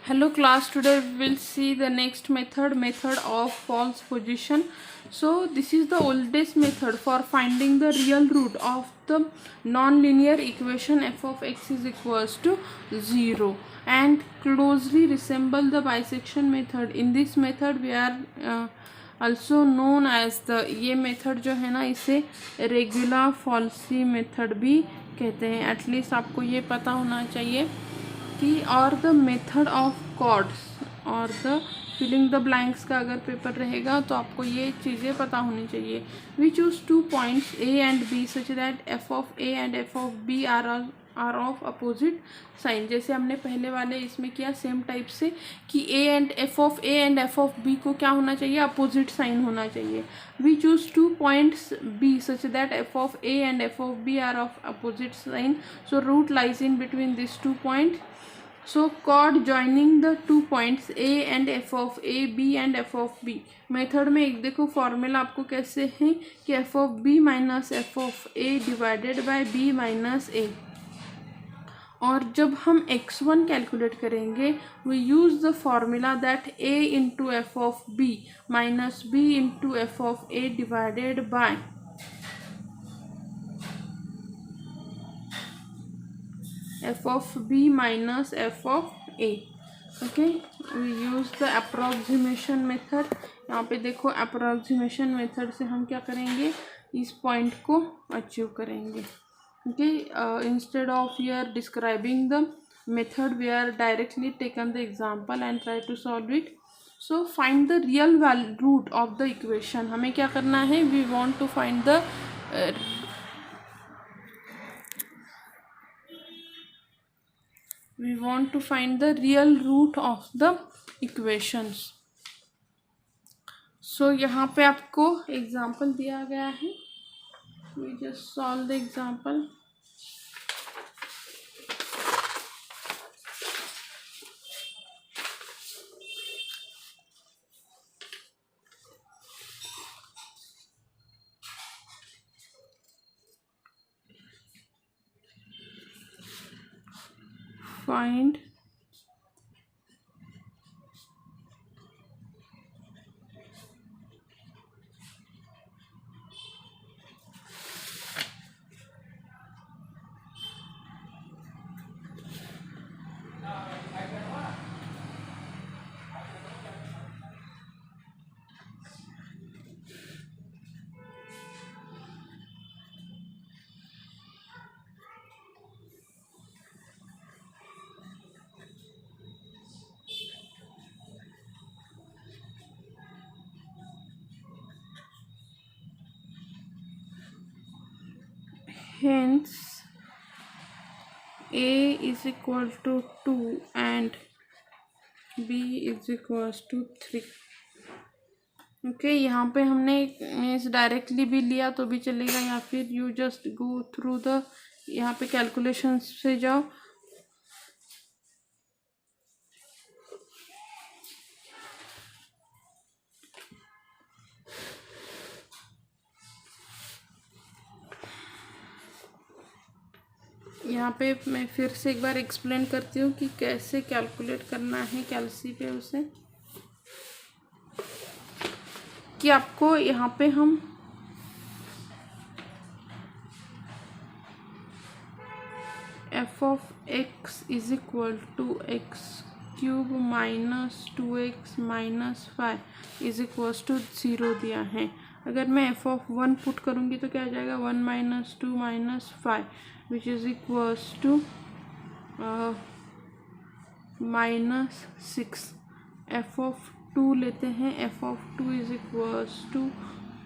Hello class, today we will see the next method of false position. So this is the oldest method for finding the real root of the non-linear equation f of x is equals to 0 and closely resemble the bisection method. In this method we are also known as the ये method जो है ना इसे regular falsy method भी कहते हैं. At least आपको ये पता होना चाहिए कि और द मेथड ऑफ कॉर्ड्स और द फिलिंग द ब्लैंक्स का अगर पेपर रहेगा तो आपको ये चीज़ें पता होनी चाहिए. We choose 2 points A and B such that F of A and F of B are of opposite sign. जैसे हमने पहले वाले इसमें किया सेम टाइप से कि A and F of B को क्या होना चाहिए, अपोजिट साइन होना चाहिए. We choose 2 points B such that F of A and F of B are of opposite sign. So root lies in between this 2 point. So chord joining the 2 points a and f of a, b and f of b. Method में एक देखो formula आपको कैसे है कि f of b minus F of a divided by b minus a. और जब हम x1 कैलकुलेट करेंगे we use the formula that a into F of b minus b into F of a divided by f of b minus f of a. okay, we use the approximation method. यहाँ पे देखो approximation method से हम क्या करेंगे, इस point को achieve करेंगे. okay, instead of your describing the method we are directly taken the example and try to solve it. so find the real root of the equation. हमें क्या करना है, we want to find the real root of the equations. so यहाँ पे आपको example दिया गया है. we just solve the example. find hence a is equal to 2 and b is equals to 3. Okay, यहाँ पे हमने मीन्स डायरेक्टली भी लिया तो भी चलेगा या फिर you just go through the यहाँ पे कैलकुलेशन से जाओ. यहाँ पे मैं फिर से एक बार एक्सप्लेन करती हूँ कि कैसे कैलकुलेट करना है कैलसी पे उसे, कि आपको यहाँ पे हम F of X is equal to X cube minus 2x minus 5 is equals to 0 दिया है. अगर मैं एफ ऑफ 1 पुट करूँगी तो क्या आ जाएगा, 1 minus 2 minus 5 which is equals to minus 6. F of 2 लेते हैं, F of 2 is equals to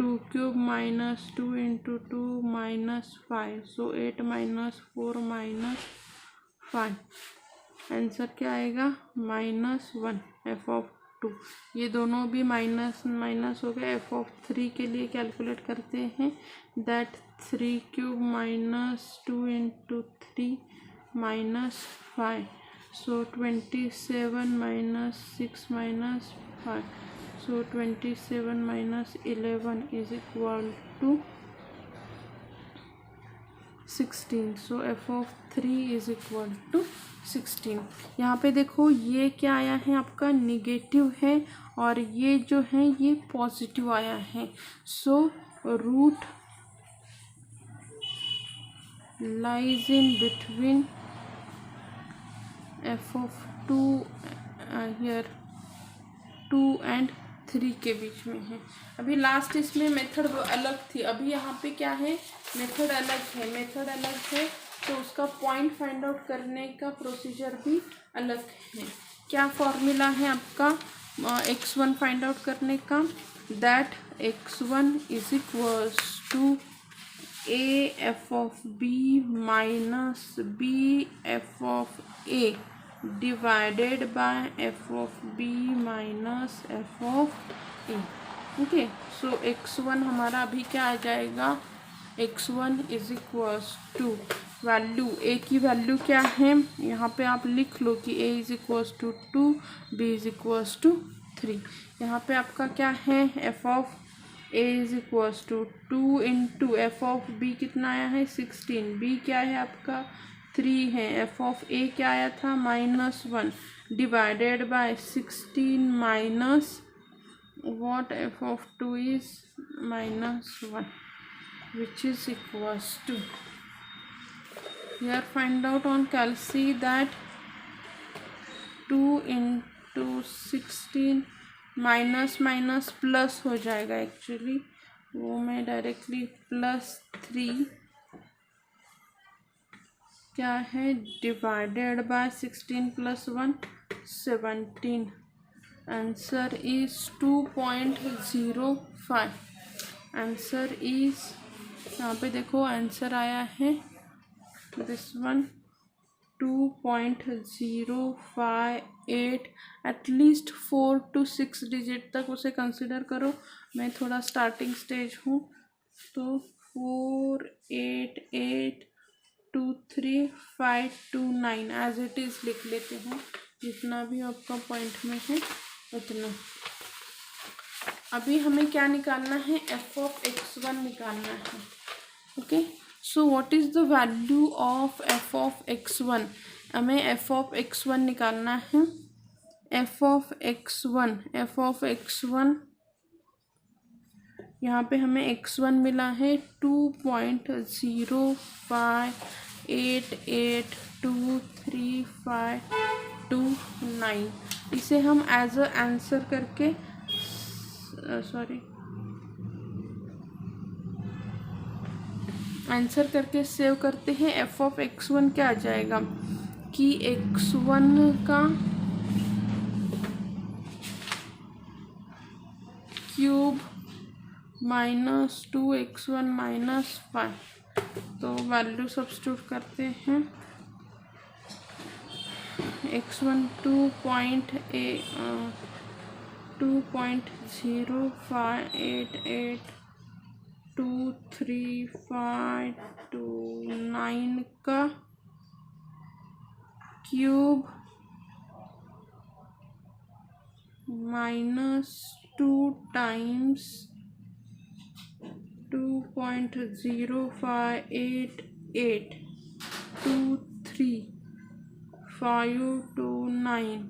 2 cube minus 2 into 2 minus 5. So 8 minus 4 minus 5. Answer क्या आएगा, -1. एफ ऑफ 2 ये दोनों भी माइनस माइनस हो गए. एफ ऑफ 3 के लिए कैलकुलेट करते हैं, that 3 cube minus 2 into 3 minus 5. So 27 minus 6 minus 5. So 27 minus 11 is equal to 16, so F of 3 is equal to 16। यहाँ पे देखो ये क्या आया है आपका निगेटिव है और ये जो है ये पॉजिटिव आया है। So root lies in between F of 2 here 2 and 3 के बीच में है। अभी लास्ट इसमें मेथड अलग थी, अभी यहाँ पे क्या है मेथड अलग है। मेथड अलग है तो उसका पॉइंट फाइंड आउट करने का प्रोसीजर भी अलग है। क्या फॉर्मूला है आपका x1 फाइंड आउट करने का, that x1 is equals to a f of b minus b f of a divided by f of b minus f of a। Okay, so x1 हमारा अभी क्या आ जाएगा, x1 is equals to value a की value क्या है यहाँ पे आप लिख लो कि a is equals to 2, b is equals to 3। यहाँ पे आपका क्या है f of a is equals to 2 into F of b कितना आया है 16, b क्या है आपका 3 है, एफ ऑफ a क्या आया था -1 divided by 16 minus what f of 2 is -1 which is equals to, here find out on calc that 2 into 16 minus minus plus हो जाएगा, एक्चुअली वो मैं डायरेक्टली +3 क्या है divided by 16 + 1 17। Answer is 2.05। Answer is यहाँ पे देखो आंसर आया है this one 2.058। At least 4 to 6 digit तक उसे कंसिडर करो। मैं थोड़ा स्टार्टिंग स्टेज हूँ तो 4 8 8 2 3 5 2 9 एज इट इज़ लिख लेते हैं, जितना भी आपका पॉइंट में है उतना। अभी हमें क्या निकालना है, एफ ऑफ x1 निकालना है। Okay, so what is the value of F of x1, हमें एफ ऑफ x1 निकालना है। एफ ऑफ x1 यहाँ पे हमें x1 मिला है 2.058823529। इसे हम एज अ आंसर करके आंसर करके सेव करते हैं। एफ ऑफ x1 क्या आ जाएगा कि x1 का क्यूब -2x1 -5, तो वैल्यू सब्स्टिट्यूट करते हैं। x1 2.058823529 का क्यूब -2 टाइम्स 2.0582359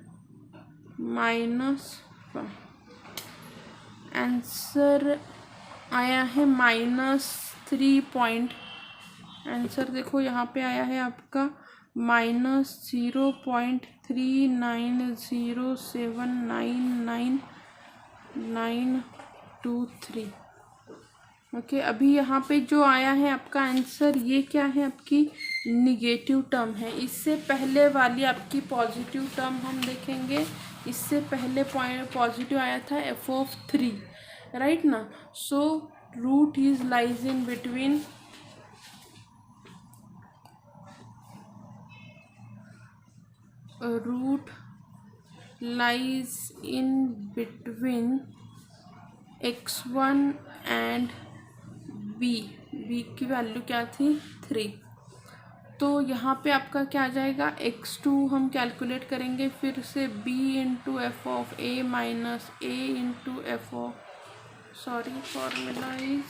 -5। आंसर आया है -3 पॉइंट। आंसर देखो यहाँ पे आया है आपका -0.39079923। ओके, अभी यहाँ पे जो आया है आपका आंसर ये क्या है, आपकी निगेटिव टर्म है। इससे पहले वाली आपकी पॉजिटिव टर्म हम देखेंगे। इससे पहले पॉइंट पॉजिटिव आया था एफ ऑफ 3, राइट ना। So root is lies in between x1 and b की वैल्यू क्या थी 3। तो यहाँ पे आपका क्या आ जाएगा, x2 हम कैलकुलेट करेंगे फिर से b into F of a minus a into F of formula is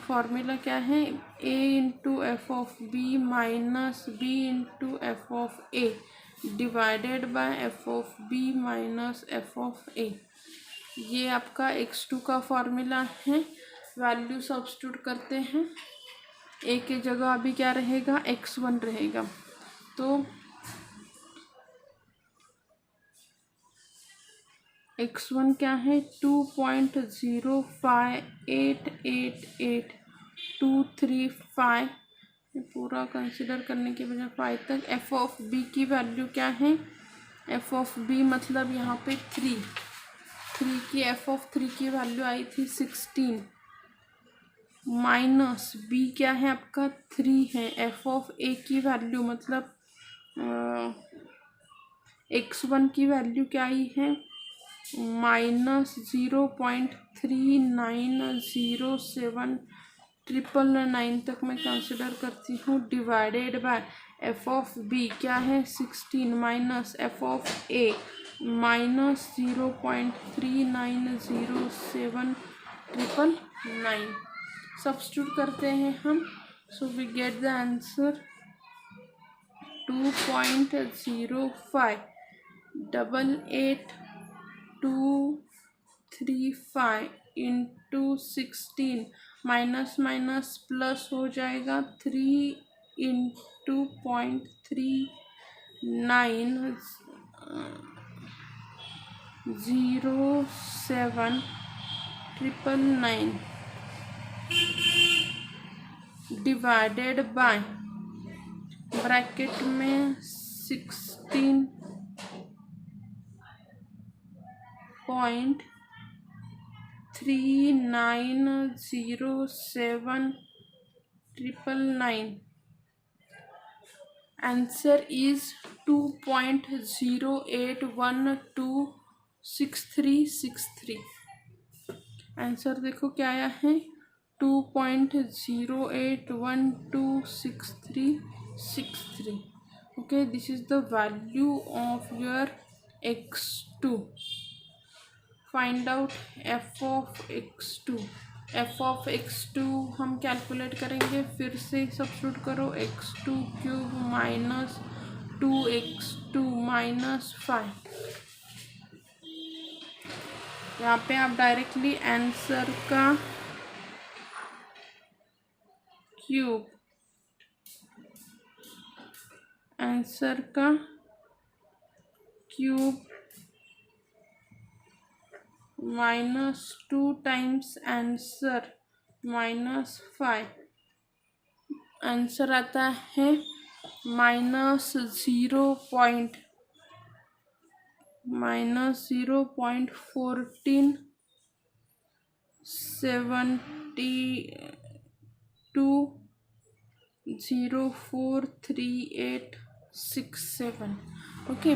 formula क्या है, a into F of B minus B into F of A divided by f of B minus F of A. ये आपका x2 का formula है। Value substitute करते हैं, a के जगह अभी क्या रहेगा, x1 रहेगा। तो x1 क्या है, 2.058888235, ये पूरा कंसिडर करने के बजाय 5 तक। एफ ऑफ बी की वैल्यू क्या है, एफ ऑफ बी मतलब यहाँ पे 3 की एफ ऑफ 3 की वैल्यू आई थी 16 माइनस बी क्या है आपका 3 है। एफ ऑफ ए की वैल्यू मतलब x1 की वैल्यू क्या आई है, माइनस 0.3907 तक मैं कंसिडर करती हूँ, divided by f of b क्या है 16 minus F of a minus 0.3907 substitute करते हैं हम। So we get the answer 2.0588235 into 16 minus minus plus हो जाएगा 3 इंटू 0.3907 डिवाइडेड बाय ब्रैकेट में 16.3907 आंसर इज 2.08126363। आंसर देखो क्या आया है, 2.08126363। okay, this is the value of your x2. find out f of x2। f of x2 हम calculate करेंगे, फिर से सब्स्टिट्यूट करो, x2 cube minus 2x2 minus 5। यहाँ पे आप डायरेक्टली आंसर का क्यूब, आंसर का cube minus 2 times answer minus 5, answer आता है माइनस 0.1437 ओके।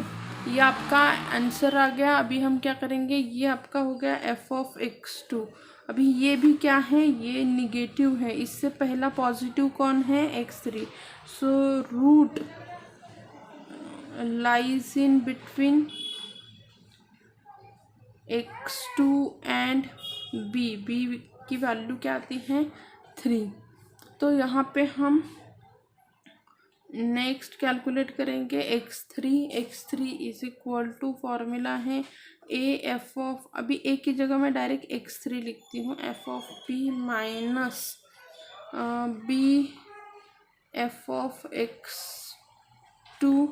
ये आपका आंसर आ गया। अभी हम क्या करेंगे, ये आपका हो गया एफ ऑफ x2। अभी ये भी क्या है, ये निगेटिव है, इससे पहला पॉजिटिव कौन है, x3। So root lies in between x2 and b की वैल्यू क्या आती है 3। तो यहाँ पे हम नेक्स्ट कैलकुलेट करेंगे x3 is equal to formula है a एफ ऑफ, अभी a की जगह मैं डायरेक्ट x3 लिखती हूँ, f of b minus b f of x2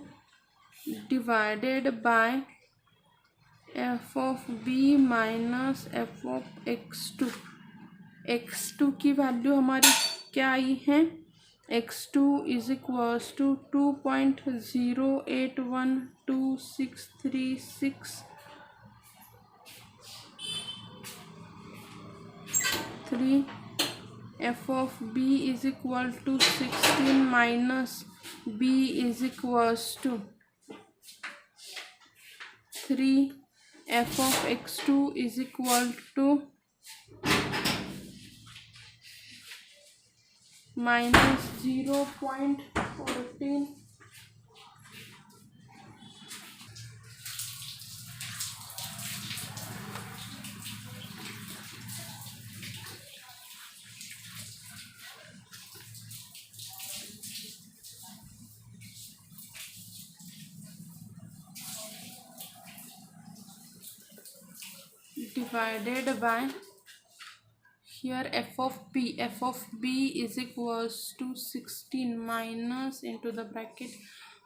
divided by f of b minus F of x2 की वैल्यू हमारी क्या आई है, x2 is equals to 2.081263 f of b is equal to 16 minus b is equals to 3 f of x2 is equal to minus 0.14 0.14 divided by here f of b is equals to 16 minus into the bracket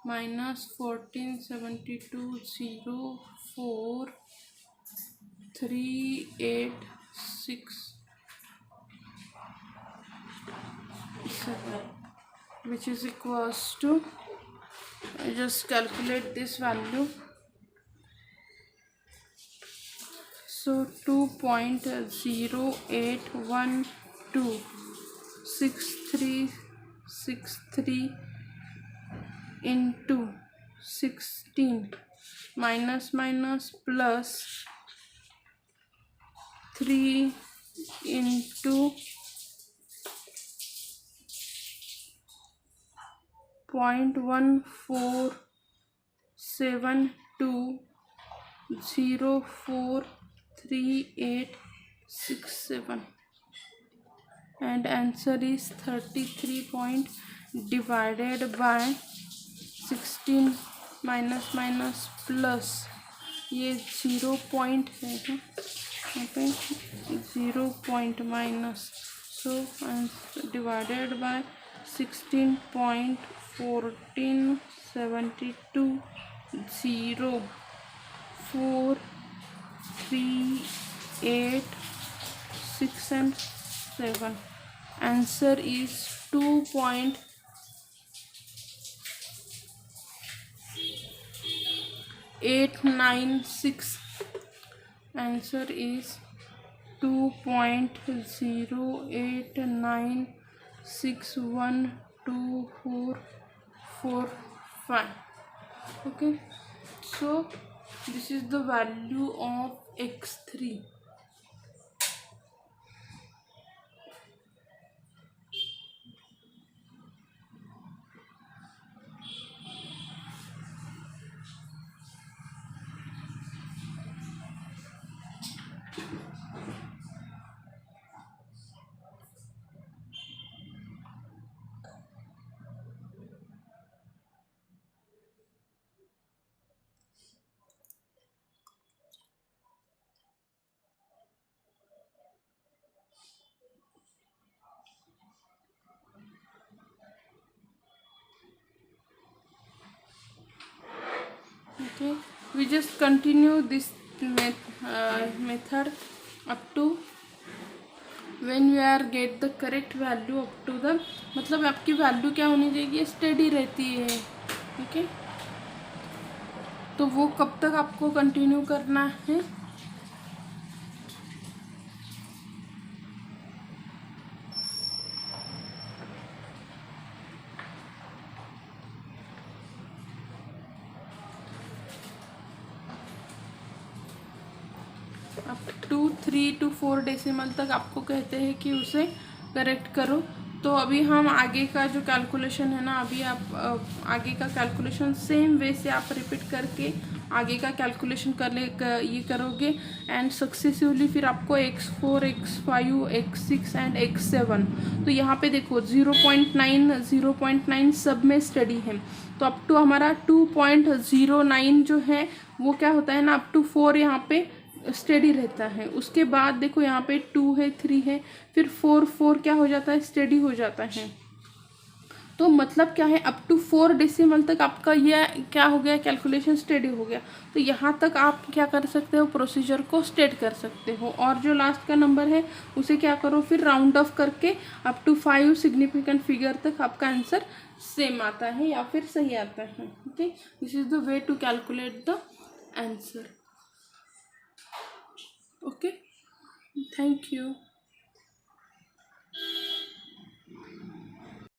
minus 1472043867, which is equals to, I just calculate this value. So 2.08126363 into 16 minus plus 3 into 0.1472043867, and answer is 33 divided by 16 minus plus ये 0 point है यहाँ पे 0 point minus, so divided by 16.147204386 and 7. Answer is 2.896. Answer is 2.0896124445. Okay, so this is the value of x3. Okay, we just continue this method up to when you are get the correct value up to the, मतलब आपकी value क्या होनी चाहिए, steady रहती है. Okay, तो वो कब तक आपको कंटिन्यू करना है. अब 3 to 4 डेसिमल तक आपको कहते हैं कि उसे करेक्ट करो. तो अभी हम आगे का जो कैलकुलेशन है ना, अभी आप आगे का कैलकुलेशन सेम वे से आप रिपीट करके आगे का कैलकुलेशन ये करोगे एंड सक्सेसिवली फिर आपको x4 x5 x6 and x7. तो यहाँ पे देखो 0.9 सब में स्टडी है. तो अप टू हमारा 2.09 जो है वो क्या होता है ना, अप टू 4 यहाँ पे स्टेडी रहता है. उसके बाद देखो यहाँ पे 2 है 3 है, फिर 4 क्या हो जाता है, स्टेडी हो जाता है. तो मतलब क्या है, अप टू 4 डेसिमल तक आपका ये क्या हो गया, कैलकुलेशन स्टेडी हो गया. तो यहाँ तक आप क्या कर सकते हो, प्रोसीजर को स्टेट कर सकते हो. और जो लास्ट का नंबर है उसे क्या करो, फिर राउंड ऑफ करके अप टू 5 सिग्निफिकेंट फिगर तक आपका आंसर सेम आता है या फिर सही आता है. Okay, this is the way to calculate the answer. Okay, thank you.